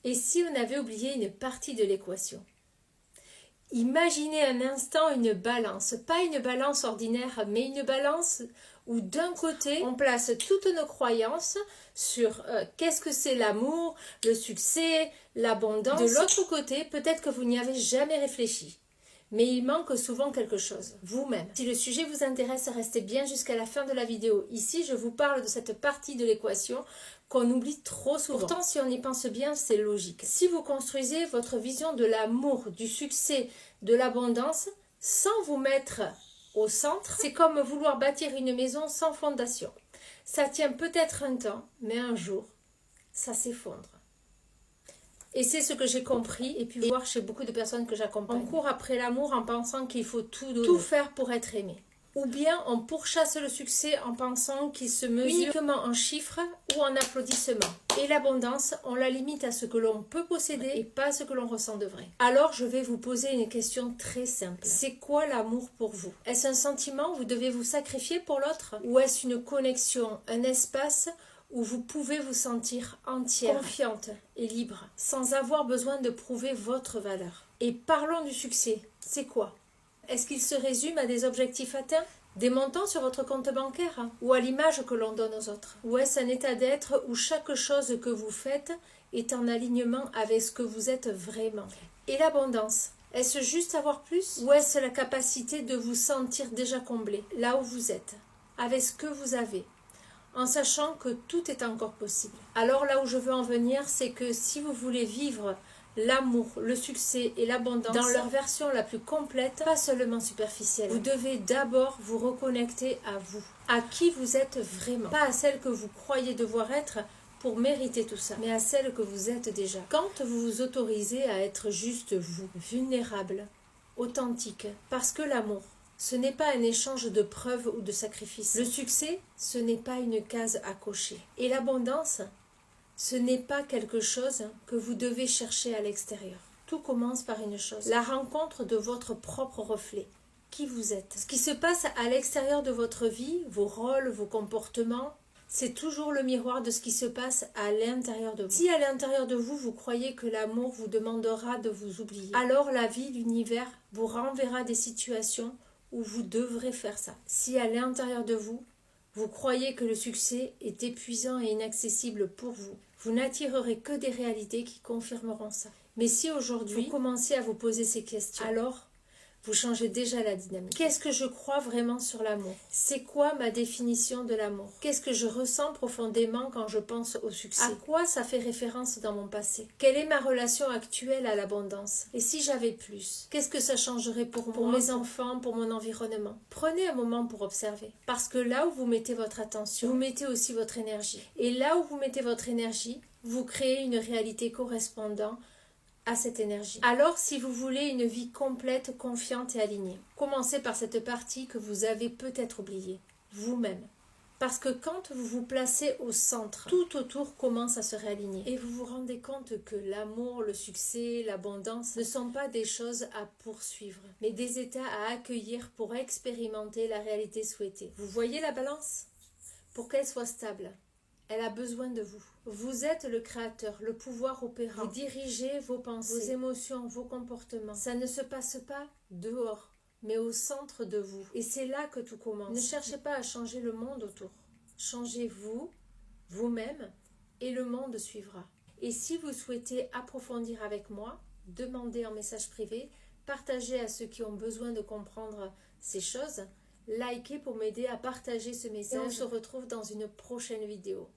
Et si on avait oublié une partie de l'équation? Imaginez un instant une balance, pas une balance ordinaire, mais une balance où d'un côté, on place toutes nos croyances sur qu'est-ce que c'est l'amour, le succès, l'abondance. De l'autre côté, peut-être que vous n'y avez jamais réfléchi. Mais il manque souvent quelque chose, vous-même. Si le sujet vous intéresse, restez bien jusqu'à la fin de la vidéo. Ici, je vous parle de cette partie de l'équation qu'on oublie trop souvent. Pourtant, si on y pense bien, c'est logique. Si vous construisez votre vision de l'amour, du succès, de l'abondance, sans vous mettre au centre, c'est comme vouloir bâtir une maison sans fondation. Ça tient peut-être un temps, mais un jour, ça s'effondre. Et c'est ce que j'ai compris et pu voir chez beaucoup de personnes que j'accompagne. On court après l'amour en pensant qu'il faut tout donner, tout faire pour être aimé. Ou bien on pourchasse le succès en pensant qu'il se mesure uniquement en chiffres ou en applaudissements. Et l'abondance, on la limite à ce que l'on peut posséder et pas à ce que l'on ressent de vrai. Alors je vais vous poser une question très simple. C'est quoi l'amour pour vous? Est-ce un sentiment où vous devez vous sacrifier pour l'autre? Ou est-ce une connexion, un espace où vous pouvez vous sentir entière, confiante et libre, sans avoir besoin de prouver votre valeur? Et parlons du succès. C'est quoi? Est-ce qu'il se résume à des objectifs atteints, des montants sur votre compte bancaire, ou à l'image que l'on donne aux autres? Ou est-ce un état d'être où chaque chose que vous faites est en alignement avec ce que vous êtes vraiment? Et l'abondance, est-ce juste avoir plus, ou est-ce la capacité de vous sentir déjà comblé, là où vous êtes, avec ce que vous avez, en sachant que tout est encore possible? Alors là où je veux en venir, c'est que si vous voulez vivre l'amour, le succès et l'abondance dans leur version la plus complète, pas seulement superficielle, vous devez d'abord vous reconnecter à vous, à qui vous êtes vraiment, pas à celle que vous croyez devoir être pour mériter tout ça, mais à celle que vous êtes déjà. Quand vous vous autorisez à être juste vous, vulnérable, authentique, parce que l'amour, ce n'est pas un échange de preuves ou de sacrifices. Le succès, ce n'est pas une case à cocher. Et l'abondance, ce n'est pas quelque chose que vous devez chercher à l'extérieur. Tout commence par une chose, la rencontre de votre propre reflet, qui vous êtes. Ce qui se passe à l'extérieur de votre vie, vos rôles, vos comportements, c'est toujours le miroir de ce qui se passe à l'intérieur de vous. Si à l'intérieur de vous, vous croyez que l'amour vous demandera de vous oublier, alors la vie, l'univers vous renverra des situations où vous devrez faire ça. Si à l'intérieur de vous, vous croyez que le succès est épuisant et inaccessible pour vous, vous n'attirerez que des réalités qui confirmeront ça. Mais si aujourd'hui, vous commencez à vous poser ces questions, alors vous changez déjà la dynamique. Qu'est-ce que je crois vraiment sur l'amour? C'est quoi ma définition de l'amour? Qu'est-ce que je ressens profondément quand je pense au succès? À quoi ça fait référence dans mon passé? Quelle est ma relation actuelle à l'abondance? Et si j'avais plus? Qu'est-ce que ça changerait pour moi, pour mes enfants, pour mon environnement? Prenez un moment pour observer. Parce que là où vous mettez votre attention, vous mettez aussi votre énergie. Et là où vous mettez votre énergie, vous créez une réalité correspondant à cette énergie. Alors, si vous voulez une vie complète, confiante et alignée, commencez par cette partie que vous avez peut-être oubliée, vous-même. Parce que quand vous vous placez au centre, tout autour commence à se réaligner. Et vous vous rendez compte que l'amour, le succès, l'abondance ne sont pas des choses à poursuivre, mais des états à accueillir pour expérimenter la réalité souhaitée. Vous voyez la balance? Pour qu'elle soit stable, elle a besoin de vous. Vous êtes le créateur, le pouvoir opérant. Vous dirigez vos pensées, vos émotions, vos comportements. Ça ne se passe pas dehors, mais au centre de vous. Et c'est là que tout commence. Ne cherchez pas à changer le monde autour. Changez-vous, vous-même, et le monde suivra. Et si vous souhaitez approfondir avec moi, demandez en message privé, partagez à ceux qui ont besoin de comprendre ces choses, likez pour m'aider à partager ce message. Et on se retrouve dans une prochaine vidéo.